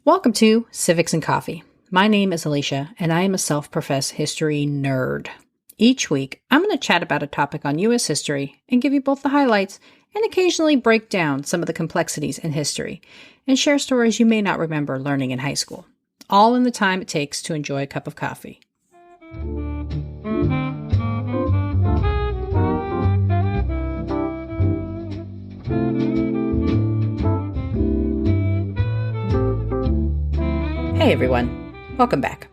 Welcome to Civics and Coffee. My name is Alicia, and I am a self-professed history nerd. Each week, I'm going to chat about a topic on U.S. history and give you both the highlights and occasionally break down some of the complexities in history and share stories you may not remember learning in high school, all in the time it takes to enjoy a cup of coffee. Hey everyone, welcome back.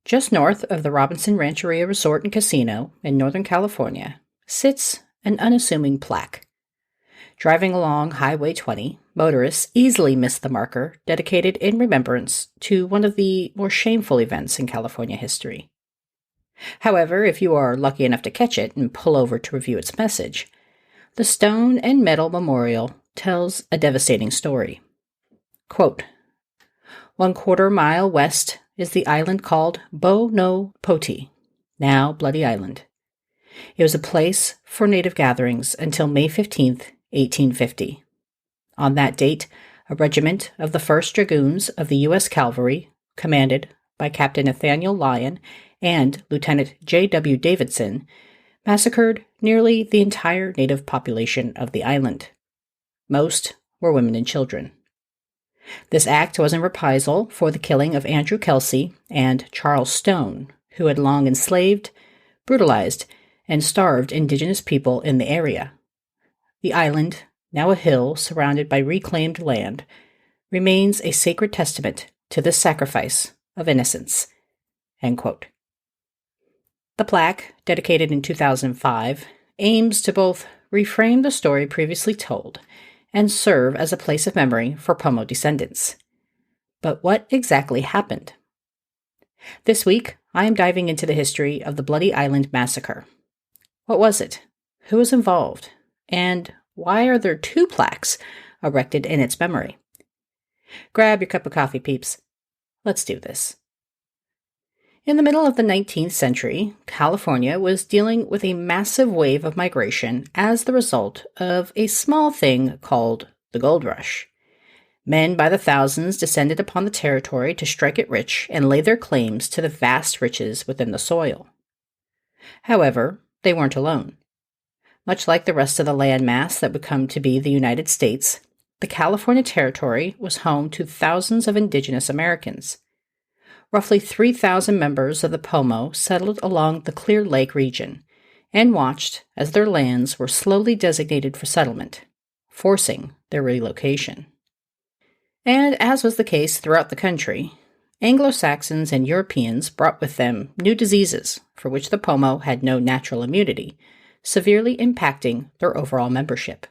Just north of the Robinson Rancheria Resort and Casino in Northern California sits an unassuming plaque. Driving along Highway 20, motorists easily miss the marker dedicated in remembrance to one of the more shameful events in California history. However, if you are lucky enough to catch it and pull over to review its message, the stone and metal memorial tells a devastating story. Quote, 1/4 mile west is the island called Bo No Poti, now Bloody Island. It was a place for native gatherings until May 15th, 1850. On that date, a regiment of the 1st Dragoons of the U.S. Cavalry, commanded by Captain Nathaniel Lyon and Lieutenant J.W. Davidson, massacred nearly the entire native population of the island. Most were women and children. This act was in reprisal for the killing of Andrew Kelsey and Charles Stone, who had long enslaved, brutalized, and starved indigenous people in the area. The island, now a hill surrounded by reclaimed land, remains a sacred testament to this sacrifice of innocence. End quote. The plaque, dedicated in 2005, aims to both reframe the story previously told and serve as a place of memory for Pomo descendants. But what exactly happened? This week, I am diving into the history of the Bloody Island Massacre. What was it? Who was involved? And why are there 2 plaques erected in its memory? Grab your cup of coffee, peeps. Let's do this. In the middle of the 19th century, California was dealing with a massive wave of migration as the result of a small thing called the Gold Rush. Men by the thousands descended upon the territory to strike it rich and lay their claims to the vast riches within the soil. However, they weren't alone. Much like the rest of the landmass that would come to be the United States, the California territory was home to thousands of indigenous Americans. Roughly 3,000 members of the Pomo settled along the Clear Lake region and watched as their lands were slowly designated for settlement, forcing their relocation. And as was the case throughout the country, Anglo-Saxons and Europeans brought with them new diseases for which the Pomo had no natural immunity, severely impacting their overall membership.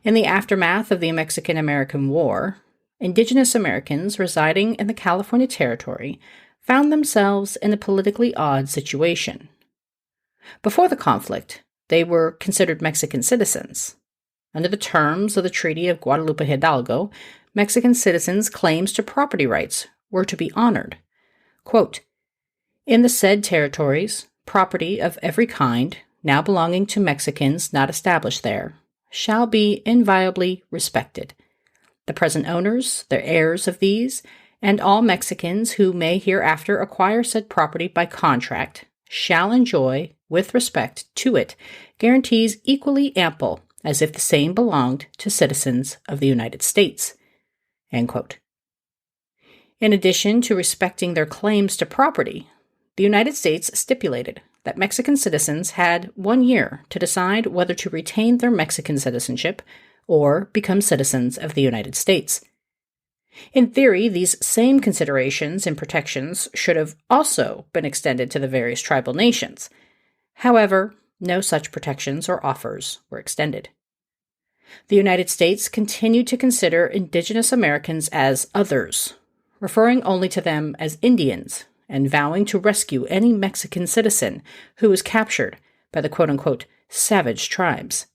In the aftermath of the Mexican-American War, Indigenous Americans residing in the California territory found themselves in a politically odd situation. Before the conflict, they were considered Mexican citizens. Under the terms of the Treaty of Guadalupe Hidalgo, Mexican citizens' claims to property rights were to be honored. Quote, in the said territories, property of every kind, now belonging to Mexicans not established there, shall be inviolably respected. The present owners, the heirs of these, and all Mexicans who may hereafter acquire said property by contract, shall enjoy, with respect to it, guarantees equally ample as if the same belonged to citizens of the United States. End quote. In addition to respecting their claims to property, the United States stipulated that Mexican citizens had 1 year to decide whether to retain their Mexican citizenship or become citizens of the United States. In theory, these same considerations and protections should have also been extended to the various tribal nations. However, no such protections or offers were extended. The United States continued to consider indigenous Americans as others, referring only to them as Indians and vowing to rescue any Mexican citizen who was captured by the quote-unquote savage tribes.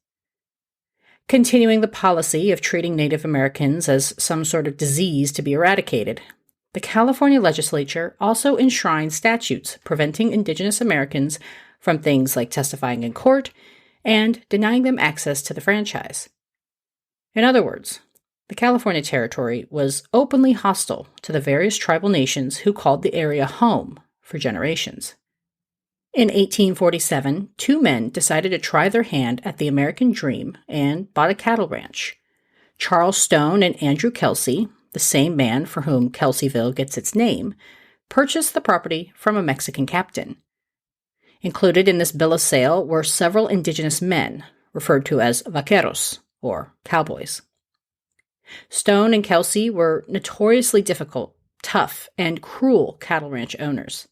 Continuing the policy of treating Native Americans as some sort of disease to be eradicated, the California legislature also enshrined statutes preventing Indigenous Americans from things like testifying in court and denying them access to the franchise. In other words, The California Territory was openly hostile to the various tribal nations who called the area home for generations. In 1847, two men decided to try their hand at the American dream and bought a cattle ranch. Charles Stone and Andrew Kelsey, the same man for whom Kelseyville gets its name, purchased the property from a Mexican captain. Included in this bill of sale were several indigenous men, referred to as vaqueros, or cowboys. Stone and Kelsey were notoriously difficult, tough, and cruel cattle ranch owners.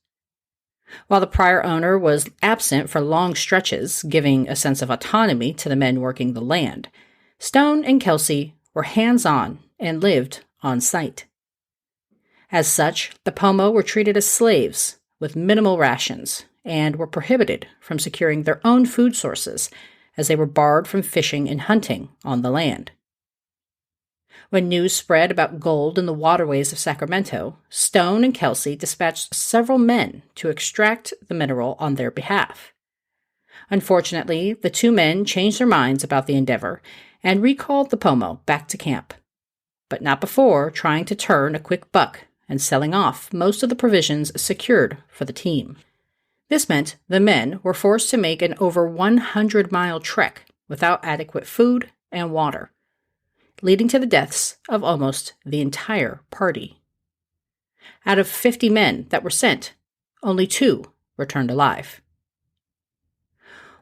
While the prior owner was absent for long stretches, giving a sense of autonomy to the men working the land, Stone and Kelsey were hands-on and lived on site. As such, the Pomo were treated as slaves with minimal rations and were prohibited from securing their own food sources as they were barred from fishing and hunting on the land. When news spread about gold in the waterways of Sacramento, Stone and Kelsey dispatched several men to extract the mineral on their behalf. Unfortunately, the two men changed their minds about the endeavor and recalled the Pomo back to camp, but not before trying to turn a quick buck and selling off most of the provisions secured for the team. This meant the men were forced to make an over 100-mile trek without adequate food and water, leading to the deaths of almost the entire party. Out of 50 men that were sent, only 2 returned alive.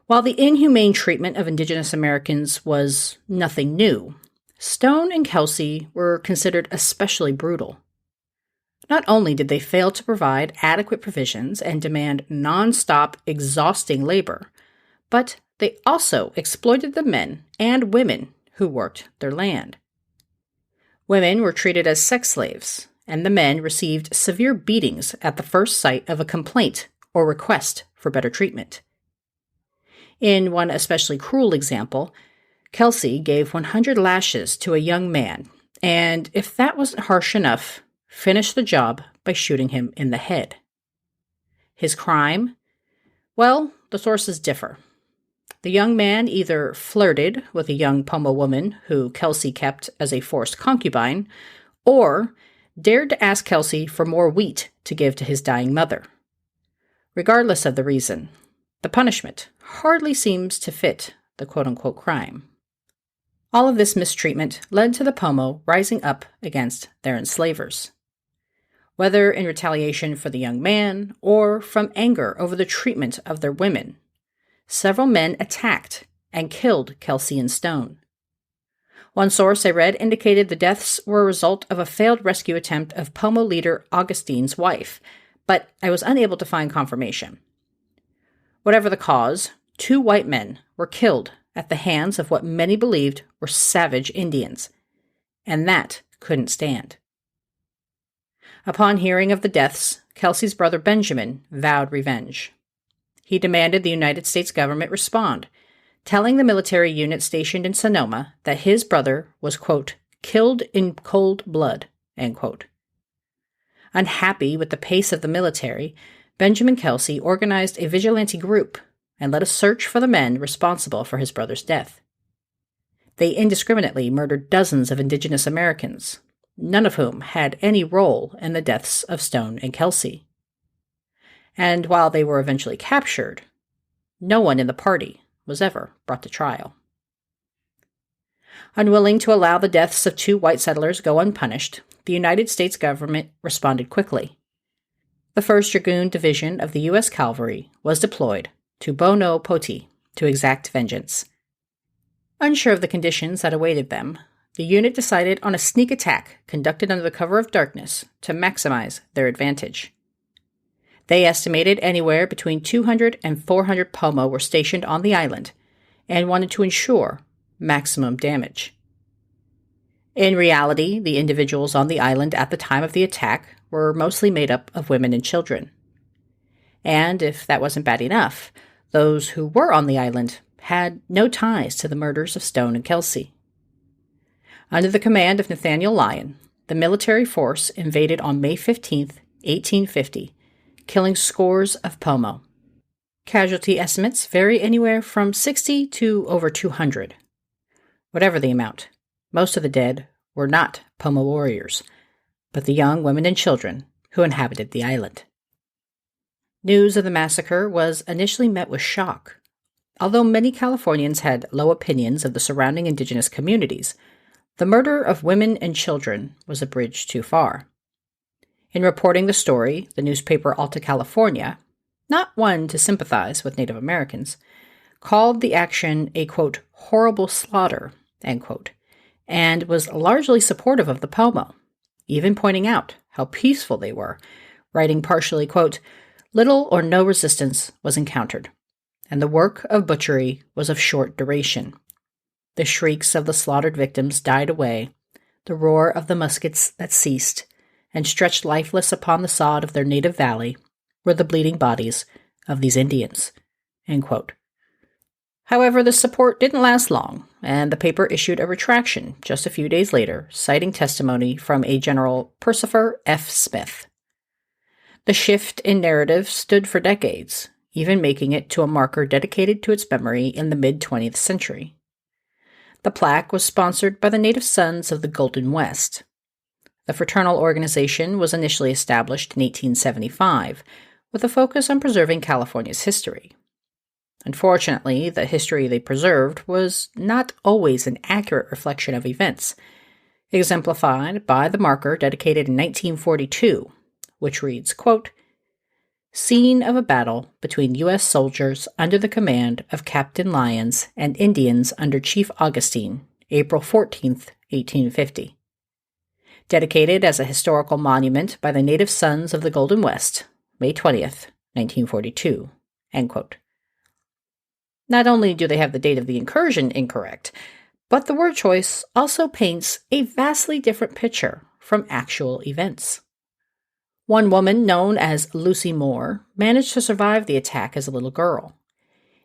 While the inhumane treatment of indigenous Americans was nothing new, Stone and Kelsey were considered especially brutal. Not only did they fail to provide adequate provisions and demand non-stop, exhausting labor, but they also exploited the men and women who worked their land. Women were treated as sex slaves, and the men received severe beatings at the first sight of a complaint or request for better treatment. In one especially cruel example, Kelsey gave 100 lashes to a young man, and if that wasn't harsh enough, finished the job by shooting him in the head. His crime? Well, the sources differ. The young man either flirted with a young Pomo woman who Kelsey kept as a forced concubine, or dared to ask Kelsey for more wheat to give to his dying mother. Regardless of the reason, the punishment hardly seems to fit the quote-unquote crime. All of this mistreatment led to the Pomo rising up against their enslavers. Whether in retaliation for the young man or from anger over the treatment of their women, several men attacked and killed Kelsey and Stone. One source I read indicated the deaths were a result of a failed rescue attempt of Pomo leader Augustine's wife, but I was unable to find confirmation. Whatever the cause, 2 white men were killed at the hands of what many believed were savage Indians, and that couldn't stand. Upon hearing of the deaths, Kelsey's brother Benjamin vowed revenge. He demanded the United States government respond, telling the military unit stationed in Sonoma that his brother was, quote, killed in cold blood, end quote. Unhappy with the pace of the military, Benjamin Kelsey organized a vigilante group and led a search for the men responsible for his brother's death. They indiscriminately murdered dozens of indigenous Americans, none of whom had any role in the deaths of Stone and Kelsey. And while they were eventually captured, no one in the party was ever brought to trial. Unwilling to allow the deaths of 2 white settlers go unpunished, the United States government responded quickly. The 1st Dragoon Division of the U.S. Cavalry was deployed to Bono Poti to exact vengeance. Unsure of the conditions that awaited them, the unit decided on a sneak attack conducted under the cover of darkness to maximize their advantage. They estimated anywhere between 200 and 400 Pomo were stationed on the island and wanted to ensure maximum damage. In reality, the individuals on the island at the time of the attack were mostly made up of women and children. And if that wasn't bad enough, those who were on the island had no ties to the murders of Stone and Kelsey. Under the command of Nathaniel Lyon, the military force invaded on May 15, 1850, killing scores of Pomo. Casualty estimates vary anywhere from 60 to over 200. Whatever the amount, most of the dead were not Pomo warriors, but the young women and children who inhabited the island. News of the massacre was initially met with shock. Although many Californians had low opinions of the surrounding indigenous communities, the murder of women and children was a bridge too far. In reporting the story, the newspaper Alta California, not one to sympathize with Native Americans, called the action a, quote, horrible slaughter, end quote, and was largely supportive of the Pomo, even pointing out how peaceful they were, writing partially, quote, little or no resistance was encountered, and the work of butchery was of short duration. The shrieks of the slaughtered victims died away, the roar of the muskets that ceased, and stretched lifeless upon the sod of their native valley were the bleeding bodies of these Indians, end quote. However, the support didn't last long, and the paper issued a retraction just a few days later, citing testimony from a General Percifer F. Smith. The shift in narrative stood for decades, even making it to a marker dedicated to its memory in the mid-20th century. The plaque was sponsored by the Native Sons of the Golden West. The fraternal organization was initially established in 1875, with a focus on preserving California's history. Unfortunately, the history they preserved was not always an accurate reflection of events, exemplified by the marker dedicated in 1942, which reads, quote, scene of a battle between U.S. soldiers under the command of Captain Lyons and Indians under Chief Augustine, April 14, 1850. Dedicated as a historical monument by the Native Sons of the Golden West, May 20th, 1942, end quote. Not only do they have the date of the incursion incorrect, but the word choice also paints a vastly different picture from actual events. One woman, known as Lucy Moore, managed to survive the attack as a little girl.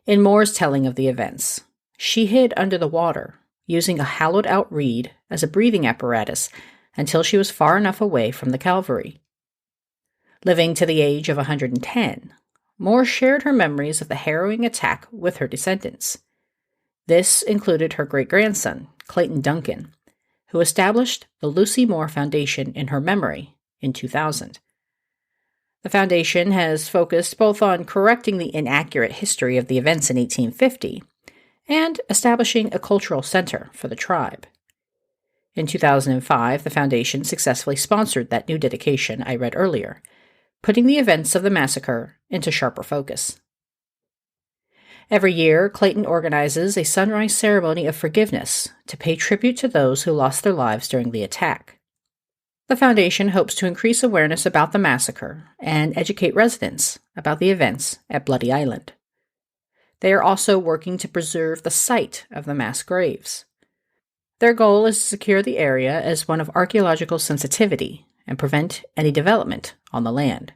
In Moore's telling of the events, she hid under the water, using a hollowed-out reed as a breathing apparatus until she was far enough away from the cavalry. Living to the age of 110, Moore shared her memories of the harrowing attack with her descendants. This included her great-grandson, Clayton Duncan, who established the Lucy Moore Foundation in her memory in 2000. The foundation has focused both on correcting the inaccurate history of the events in 1850 and establishing a cultural center for the tribe. In 2005, the foundation successfully sponsored that new dedication I read earlier, putting the events of the massacre into sharper focus. Every year, Clayton organizes a sunrise ceremony of forgiveness to pay tribute to those who lost their lives during the attack. The foundation hopes to increase awareness about the massacre and educate residents about the events at Bloody Island. They are also working to preserve the site of the mass graves. Their goal is to secure the area as one of archaeological sensitivity and prevent any development on the land.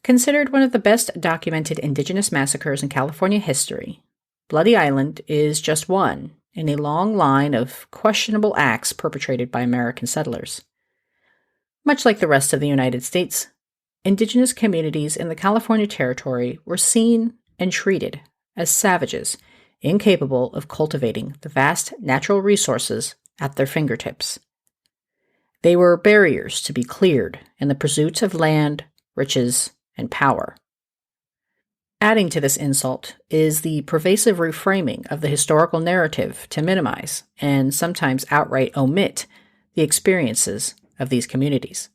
Considered one of the best documented indigenous massacres in California history, Bloody Island is just one in a long line of questionable acts perpetrated by American settlers. Much like the rest of the United States, indigenous communities in the California territory were seen and treated as savages, incapable of cultivating the vast natural resources at their fingertips. They were barriers to be cleared in the pursuit of land, riches, and power. Adding to this insult is the pervasive reframing of the historical narrative to minimize, and sometimes outright omit, the experiences of these communities.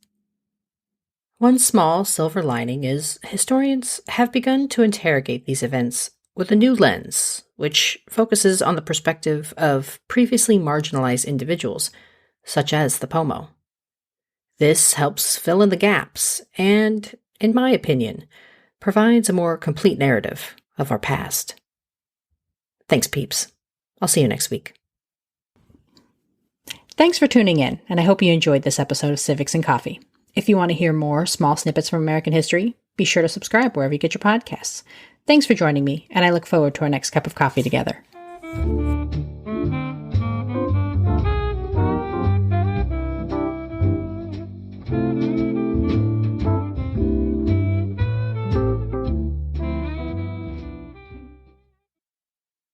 One small silver lining is historians have begun to interrogate these events with a new lens, which focuses on the perspective of previously marginalized individuals, such as the Pomo. This helps fill in the gaps and, in my opinion, provides a more complete narrative of our past. Thanks, peeps. I'll see you next week. Thanks for tuning in, and I hope you enjoyed this episode of Civics and Coffee. If you want to hear more small snippets from American history, be sure to subscribe wherever you get your podcasts. Thanks for joining me, and I look forward to our next cup of coffee together.